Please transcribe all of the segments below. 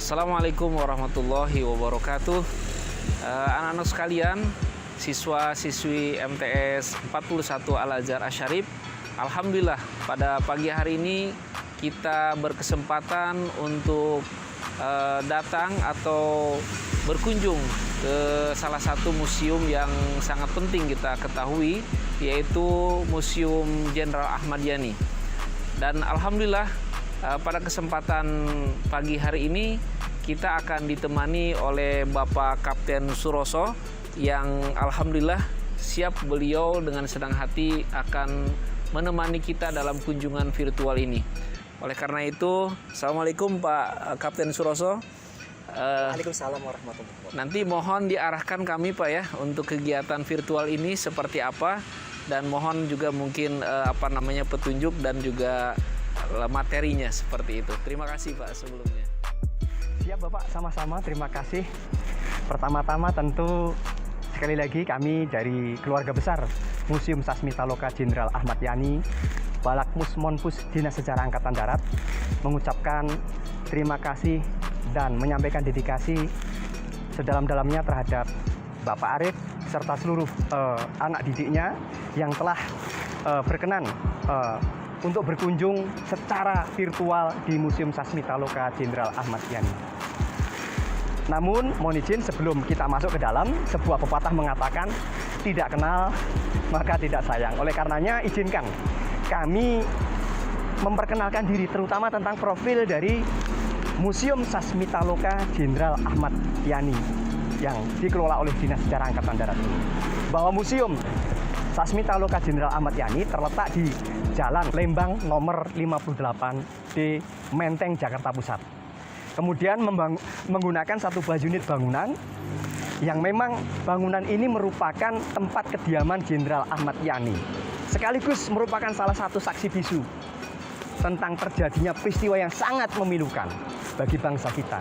Assalamualaikum warahmatullahi wabarakatuh. Anak-anak sekalian, siswa-siswi MTS 41 Al-Azhar Asy-Syarif, alhamdulillah pada pagi hari ini kita berkesempatan untuk datang atau berkunjung ke salah satu museum yang sangat penting kita ketahui, yaitu Museum Jenderal Ahmad Yani. Dan alhamdulillah pada kesempatan pagi hari ini kita akan ditemani oleh Bapak Kapten Suroso yang alhamdulillah siap beliau dengan senang hati akan menemani kita dalam kunjungan virtual ini. Oleh karena itu, Assalamualaikum Pak Kapten Suroso. Waalaikumsalam warahmatullahi wabarakatuh. Nanti mohon diarahkan kami Pak ya untuk kegiatan virtual ini seperti apa, dan mohon juga mungkin petunjuk dan juga materinya seperti itu. Terima kasih Pak sebelumnya. Siap Bapak, sama-sama terima kasih. Pertama-tama tentu sekali lagi kami dari keluarga besar Museum Sasmitaloka Jenderal Ahmad Yani, Balakmus Monpus Dinas Sejarah Angkatan Darat mengucapkan terima kasih dan menyampaikan dedikasi sedalam-dalamnya terhadap Bapak Arif serta seluruh anak didiknya yang telah berkenan untuk berkunjung secara virtual di Museum Sasmitaloka Jenderal Ahmad Yani. Namun, mohon izin sebelum kita masuk ke dalam, sebuah pepatah mengatakan tidak kenal maka tidak sayang. Oleh karenanya, izinkan kami memperkenalkan diri terutama tentang profil dari Museum Sasmitaloka Jenderal Ahmad Yani yang dikelola oleh Dinas Sejarah Angkatan Darat ini. Bahwa Museum Sasmitaloka Jenderal Ahmad Yani terletak di Jalan Lembang nomor 58 di Menteng, Jakarta Pusat. Kemudian menggunakan satu buah unit bangunan yang memang bangunan ini merupakan tempat kediaman Jenderal Ahmad Yani. Sekaligus merupakan salah satu saksi bisu tentang terjadinya peristiwa yang sangat memilukan bagi bangsa kita,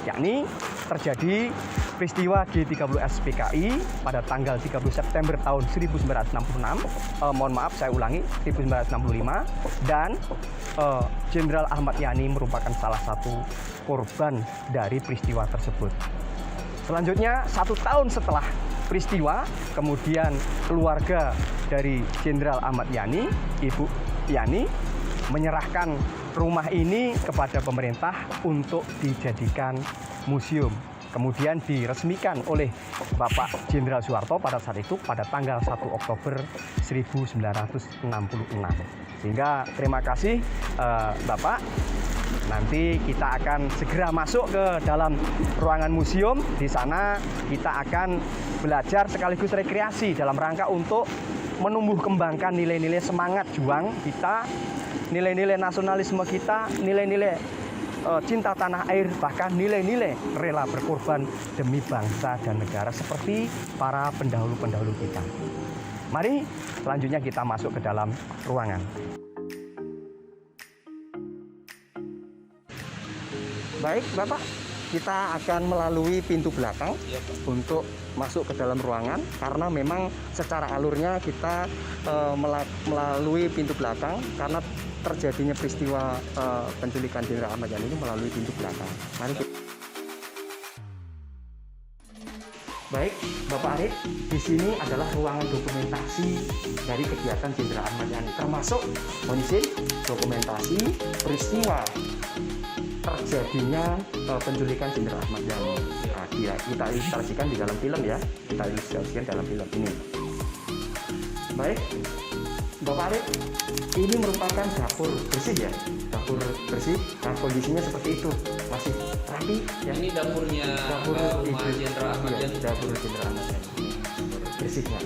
yakni terjadi peristiwa G30S PKI pada tanggal 30 September tahun 1965, mohon maaf saya ulangi, 1965, dan Jenderal Ahmad Yani merupakan salah satu korban dari peristiwa tersebut. Selanjutnya, 1 tahun setelah peristiwa, kemudian keluarga dari Jenderal Ahmad Yani, Ibu Yani, menyerahkan rumah ini kepada pemerintah untuk dijadikan museum. Kemudian diresmikan oleh Bapak Jenderal Soeharto pada saat itu pada tanggal 1 Oktober 1966. Sehingga terima kasih Bapak. Nanti kita akan segera masuk ke dalam ruangan museum. Di sana kita akan belajar sekaligus rekreasi dalam rangka untuk menumbuh kembangkan nilai-nilai semangat juang kita, nilai-nilai nasionalisme kita, nilai-nilai cinta tanah air, bahkan nilai-nilai rela berkorban demi bangsa dan negara seperti para pendahulu-pendahulu kita. Mari selanjutnya kita masuk ke dalam ruangan. Baik Bapak, kita akan melalui pintu belakang untuk masuk ke dalam ruangan, karena memang secara alurnya kita melalui pintu belakang karena terjadinya peristiwa penculikan Jenderal Ahmad Yani ini melalui pintu belakang. Mari kita... Baik, Bapak Arif, di sini adalah ruangan dokumentasi dari kegiatan Jenderal Ahmad Yani, termasuk dokumentasi peristiwa terjadinya penculikan Jenderal Ahmad Yani. Nah, kita ilustrasikan di dalam film ya, kita ilustrasikan dalam film ini. Baik, Bapak Arif, ini merupakan dapur bersih ya, dapur bersih. Nah, kondisinya seperti itu, masih rapi ya. Ini dapurnya rumah Jenderal Ahmad Yani. Dapur Jenderal Ahmad Yani, bersihnya.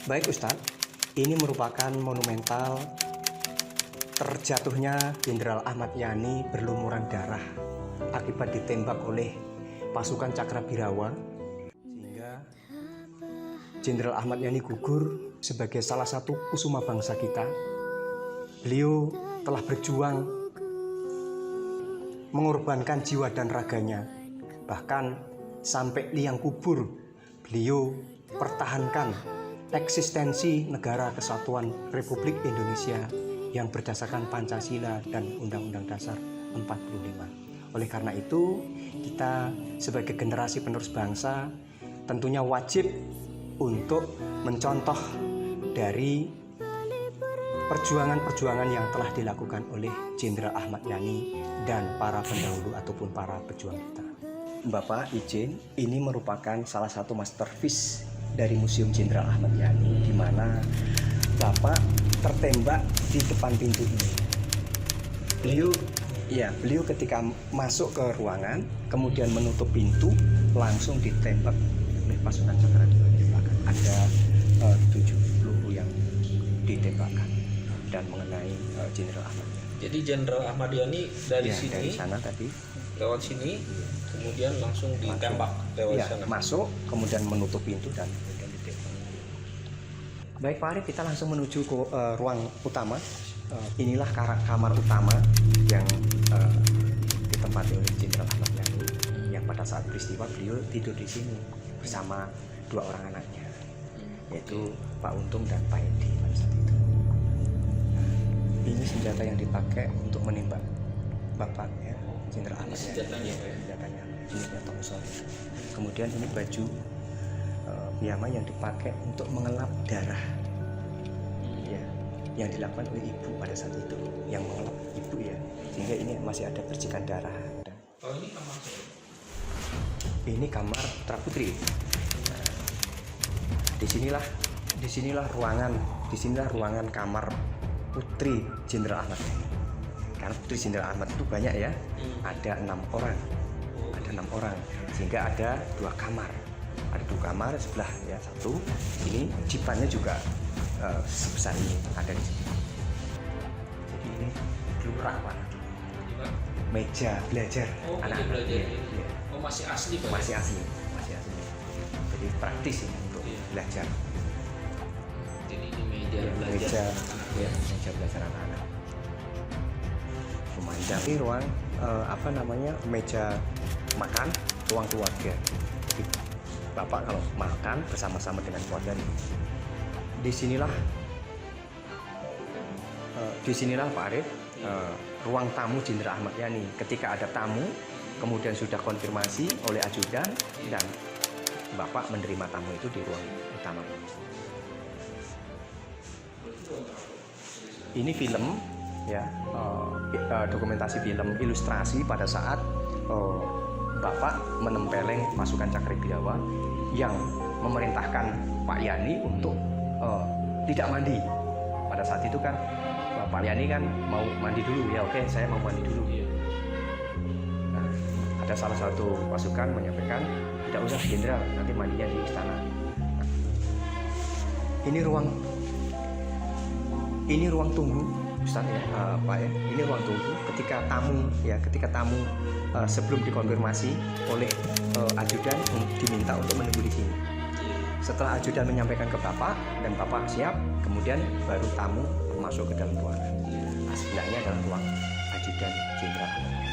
Baik Ustadz, ini merupakan monumental terjatuhnya Jenderal Ahmad Yani berlumuran darah akibat ditembak oleh pasukan Cakrabirawa, sehingga Jenderal Ahmad Yani gugur sebagai salah satu kusuma bangsa kita Beliau telah berjuang mengorbankan jiwa dan raganya. Bahkan sampai liang kubur beliau pertahankan eksistensi Negara Kesatuan Republik Indonesia yang berdasarkan Pancasila dan Undang-Undang Dasar 45. Oleh karena itu, kita sebagai generasi penerus bangsa tentunya wajib untuk mencontoh dari perjuangan-perjuangan yang telah dilakukan oleh Jenderal Ahmad Yani dan para pendahulu ataupun para pejuang kita. Bapak izin, ini merupakan salah satu masterpiece dari Museum Jenderal Ahmad Yani, di mana Bapak tertembak di depan pintu ini. Beliau ketika masuk ke ruangan, kemudian menutup pintu, langsung ditembak oleh pasukan Cakradipura di belakang. Ada 7 peluru yang ditembakkan dan mengenai Jenderal Ahmad Yani. Jadi Jenderal Ahmad Yani dari Ya, sini dari sana tadi lewat sini, kemudian langsung ditembak lewat sana. masuk, kemudian menutup pintu dan kemudian ditembak. Baik Pak Arif, kita langsung menuju ke ruang utama. Inilah kamar utama yang ditempati oleh Jenderal Ahmad Yani, yang pada saat peristiwa beliau tidur di sini bersama 2 orang anaknya, yaitu Pak Untung dan Pak Edi pada saat itu. Ini senjata yang dipakai untuk menembak Bapak ya, Jenderal Ahmad Yani. Senjatanya, Pak, ya? Senjatanya, jenisnya Thompson. Kemudian ini baju piyama yang dipakai untuk mengelap darah, ya, yang dilakukan oleh ibu pada saat itu, yang mengelap ibu ya, sehingga ini masih ada percikan darah. Oh, ini kamar. Ini kamar Putra Putri. Nah, disinilah ruangan kamar Putri Jenderal Ahmad Yani. Karena Putri Jenderal Ahmad itu banyak ya, ada 6 orang, sehingga ada 2 kamar. Ada 2 kamar sebelah ya, satu. Ini jipannya juga sebesar ini ada di sini. Jadi ini lurah Pak. Meja belajar anak-anak. belajar Ya, ini. ya. Oh, masih asli, Pak? Masih asli. Jadi praktis ini untuk belajar. Jadi ini meja belajar Meja, anak-anak. ya, meja belajar anak-anak. Memandang ini ruang meja makan, ruang keluarga. Jadi, Bapak kalau makan bersama-sama dengan keluarga, disinilah Pak Arif, ruang tamu Jenderal Ahmad Yani. Ketika ada tamu, kemudian sudah konfirmasi oleh ajudan dan Bapak menerima tamu itu di ruang utama ini. Ini film ya, dokumentasi film ilustrasi pada saat Bapak menempeleng pasukan Cakradipura yang memerintahkan Pak Yani untuk tidak mandi. Pada saat itu kan Pak Yani kan mau mandi dulu, ya oke, saya mau mandi dulu. Nah, ada salah satu pasukan menyampaikan, tidak usah Jenderal, nanti mandinya di istana. Nah, ini ruang tunggu, Ustaz ya, Pak ya. Ini ruang tunggu ketika tamu sebelum dikonfirmasi oleh ajudan diminta untuk menunggu di sini. Setelah ajudan menyampaikan ke Bapak dan Bapak siap, kemudian baru tamu masuk ke dalam ruangan. Nah, sebelahnya adalah ruang ajudan Jenderal Ahmad Yani.